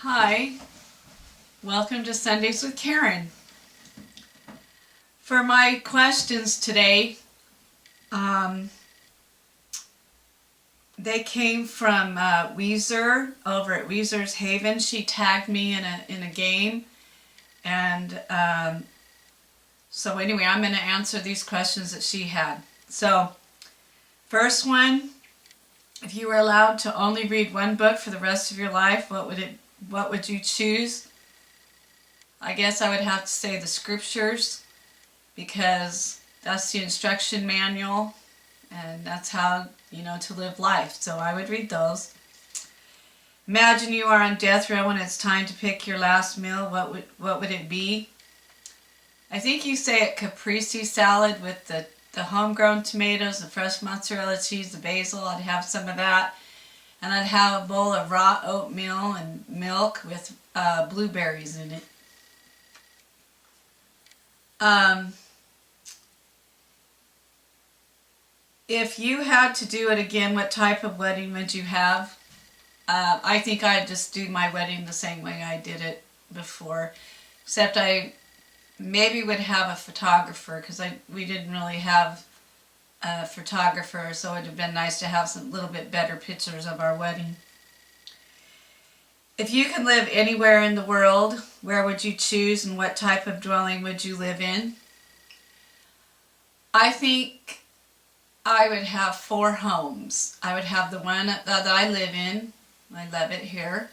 Hi, welcome to Sundays with Karen. For my questions today, they came from Weezer over at Weezer's Haven. She tagged me in a game, and so anyway, I'm going to answer these questions that she had. So, first one: if you were allowed to only read one book for the rest of your life, what would you choose? I guess I would have to say the scriptures, because that's the instruction manual and that's how, to live life. So I would read those. Imagine you are on death row and it's time to pick your last meal. What would it be? I think you say it caprese salad with the homegrown tomatoes, the fresh mozzarella cheese, the basil. I'd have some of that. And I'd have a bowl of raw oatmeal and milk with blueberries in it. If you had to do it again, what type of wedding would you have? I think I'd just do my wedding the same way I did it before, except I maybe would have a photographer, because we didn't really have a photographer, so it would have been nice to have some little bit better pictures of our wedding. If you could live anywhere in the world, where would you choose and what type of dwelling would you live in? I think I would have 4 homes. I would have the one that I live in. I love it here.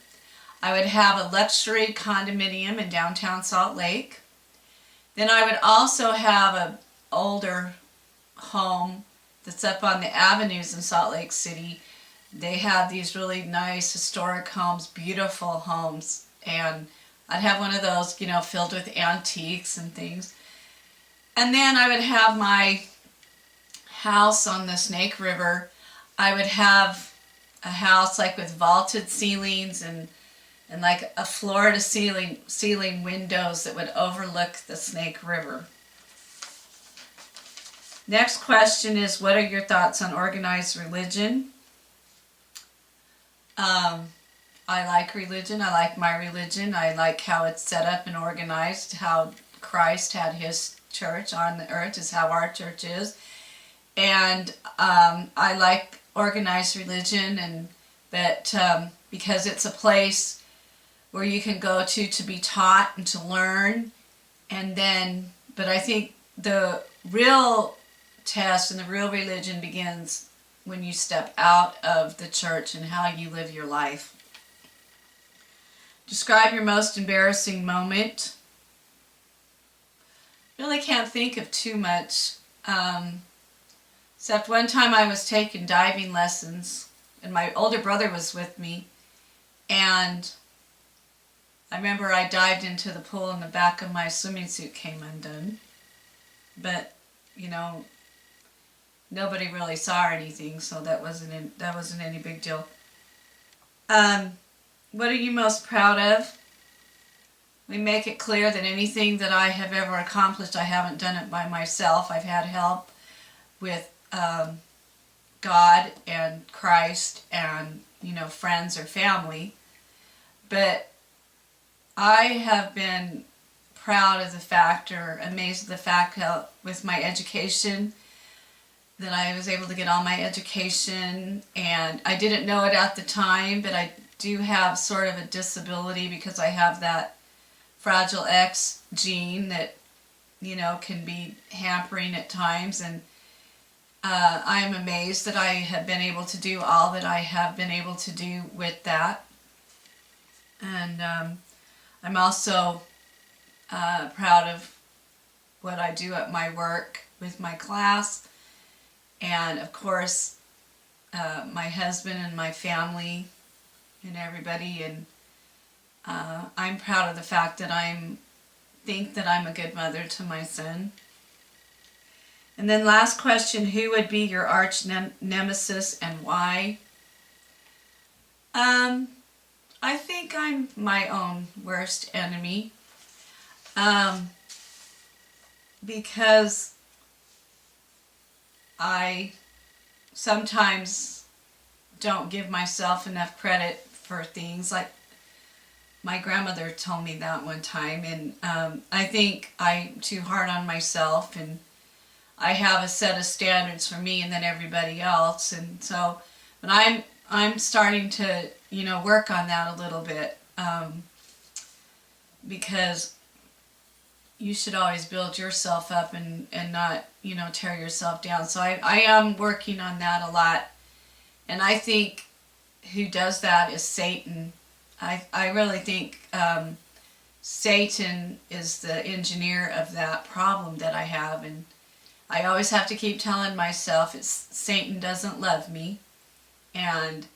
I would have a luxury condominium in downtown Salt Lake. Then I would also have an older home that's up on the avenues in Salt Lake City. They have these really nice historic homes, beautiful homes, and I'd have one of those, filled with antiques and things. And then I would have my house on the Snake River. I would have a house like with vaulted ceilings and like a floor to ceiling windows that would overlook the Snake River. Next question is, what are your thoughts on organized religion? I like religion. I like my religion. I like how it's set up and organized. How Christ had his church on the earth is how our church is. And I like organized religion, and that because it's a place where you can go to be taught and to learn. And then, but I think the real test and the real religion begins when you step out of the church and how you live your life. Describe your most embarrassing moment. Really can't think of too much, except one time I was taking diving lessons and my older brother was with me, and I remember I dived into the pool and the back of my swimming suit came undone. But, nobody really saw anything, so that wasn't any big deal. What are you most proud of? We make it clear that anything that I have ever accomplished, I haven't done it by myself. I've had help with God and Christ and, friends or family. But I have been proud of the fact, or amazed at the fact, how with my education, that I was able to get all my education, and I didn't know it at the time, but I do have sort of a disability because I have that Fragile X gene that, can be hampering at times, and I'm amazed that I have been able to do all that I have been able to do with that. And I'm also proud of what I do at my work with my class, and of course my husband and my family and everybody, and I'm proud of the fact that I think that I'm a good mother to my son. And then last question, who would be your arch nemesis and why? I think I'm my own worst enemy, because I sometimes don't give myself enough credit for things. Like My grandmother told me that one time, and I think I'm too hard on myself, and I have a set of standards for me and then everybody else, and so, but I'm starting to work on that a little bit, because you should always build yourself up and not tear yourself down. So I am working on that a lot, and I think who does that is Satan. I really think Satan is the engineer of that problem that I have, and I always have to keep telling myself Satan doesn't love me, and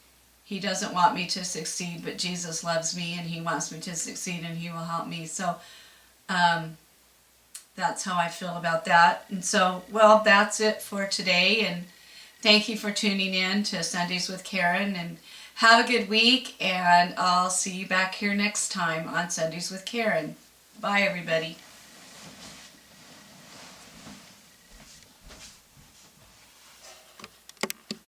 he doesn't want me to succeed, but Jesus loves me and he wants me to succeed and he will help me. So that's how I feel about that. And so, well, that's it for today, and thank you for tuning in to Sundays with Karen, and have a good week, and I'll see you back here next time on Sundays with Karen. Bye, everybody.